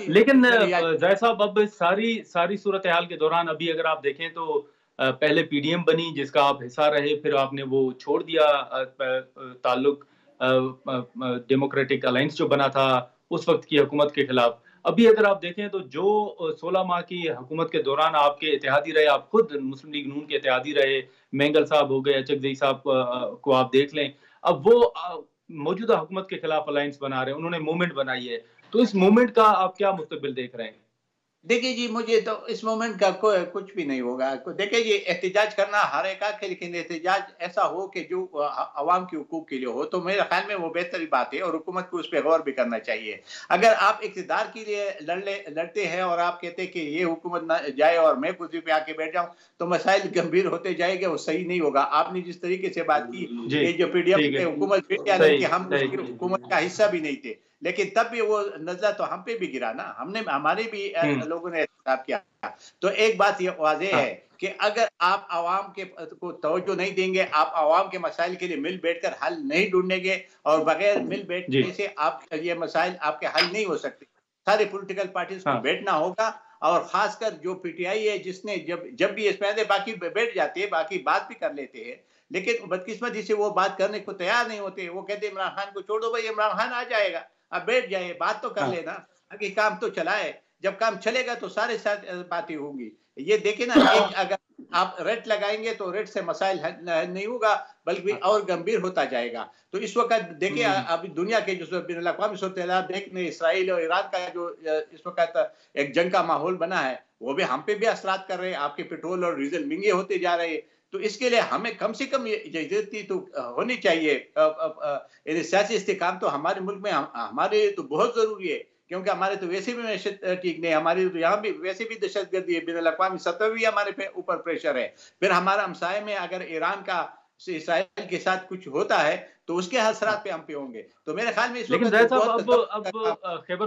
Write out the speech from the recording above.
लेकिन या ज़ाहिर साहब अब सारी सारी सूरत-ए-हाल के दौरान अभी अगर आप देखें तो पहले पीडीएम बनी जिसका आप हिस्सा रहे, फिर आपने वो छोड़ दिया ताल्लुक डेमोक्रेटिक अलायंस जो बना था, उस वक़्त की हुकूमत के खिलाफ। अभी अगर आप देखें तो जो 16 माह की हुकूमत के दौरान आपके इत्तेहादी रहे, आप खुद मुस्लिम लीग नून के इत्तेहादी रहे, मेंगल साहब हो गए, अचकज़ई साहब को आप देख लें। अब वो मौजूदा हुकूमत के खिलाफ अलायंस बना रहे हैं, उन्होंने मूवमेंट बनाई है। तो इस मूवमेंट का आप क्या मुस्तकबिल देख रहे हैं? देखिए जी, मुझे तो इस मोमेंट का कोई कुछ भी नहीं होगा। देखिए जी, एहतिजाज करना हर एक का है, लेकिन एहतिजाज ऐसा हो कि जो अवाम के हुकूक के लिए हो, तो मेरे ख्याल में वो बेहतरी बात है और हुकूमत को उस पे गौर भी करना चाहिए। अगर आप इक़्तिदार के लिए लड़ते हैं और आप कहते हैं कि ये हुकूमत ना जाए और मैं कुर्सी पे आके बैठ जाऊँ, तो मसाइल गंभीर होते जाएँगे, वो सही नहीं होगा। आपने जिस तरीके से बात की जी, कि जो पीडीएम ठीक है। पे हुकूमत बैठी, हालाँकि सही, हम उसकी सही। हुकूमत का हिस्सा भी नहीं थे। लेकिन तब भी वो नज़ला तो हम पे भी गिरा ना, हमने हमारे भी हुँ, लोगों ने एहतसाब किया। तो एक बात ये वाज़ेह हाँ, है कि अगर आप अवाम के को तवज्जो नहीं देंगे, आप अवाम के मसाइल के लिए मिल बैठकर हल नहीं ढूँढेंगे और बगैर मिल जी, बैठने से आप ये मसाइल आपके हल नहीं हो सकते। सारी पॉलिटिकल पार्टीज़ को हाँ, बैठना होगा और ख़ासकर जो पीटीआई है जिसने जब जब भी इसमें आते बाकी बैठ जाते हैं, बाकी बात भी कर लेते हैं। लेकिन बदकिस्मती से वो बात करने को तैयार नहीं होते। वो कहते हैं इमरान खान को छोड़ दो भई, इमरान खान आ जाएगा। आप बैठ जाइए, बात तो कर हाँ, लेना, आगे काम तो चलाए। जब काम चलेगा तो सारे साथ बातें होंगी। ये देखिए ना, एक अगर आप रेट लगाएँगे तो रेट से मसाइल हल नहीं होगा, बल्कि हाँ, और गंभीर होता जाएगा। तो इस वक़्त देखिए, हुँ, अभी दुनिया के जो बैनुल-अक़वामी सूरत-ए-हाल देख लें, इसराइल और ईरान का जो इस वक़्त एक जंग का माहौल बना है, वो भी हम पे भी असरात कर रहे हैं। आपके पेट्रोल और डीज़ल महँगे होते जा रहे हैं। तो इसके लिए हमें कम से कम ये इजाज़ती तो होनी चाहिए। यानी सियासी इस्तेहकाम तो हमारे मुल्क में हमारे लिए तो बहुत ज़रूरी है, क्योंकि हमारे तो वैसे भी मैशत ठीक नहीं है, हमारी तो यहाँ भी वैसे भी दहशतगर्दी है, बैनुल-अक़वामी सतह भी हमारे पे ऊपर प्रेशर है। फिर हमारा हमसाये में अगर ईरान का से इसराइल के साथ कुछ होता है, तो उसके हाँ। असरात पे हम पे होंगे। तो मेरे ख़्याल में इस लेकिन वक़्त ज़ाहिर साहब बहुत अब ज़बरदस्त काम खैबर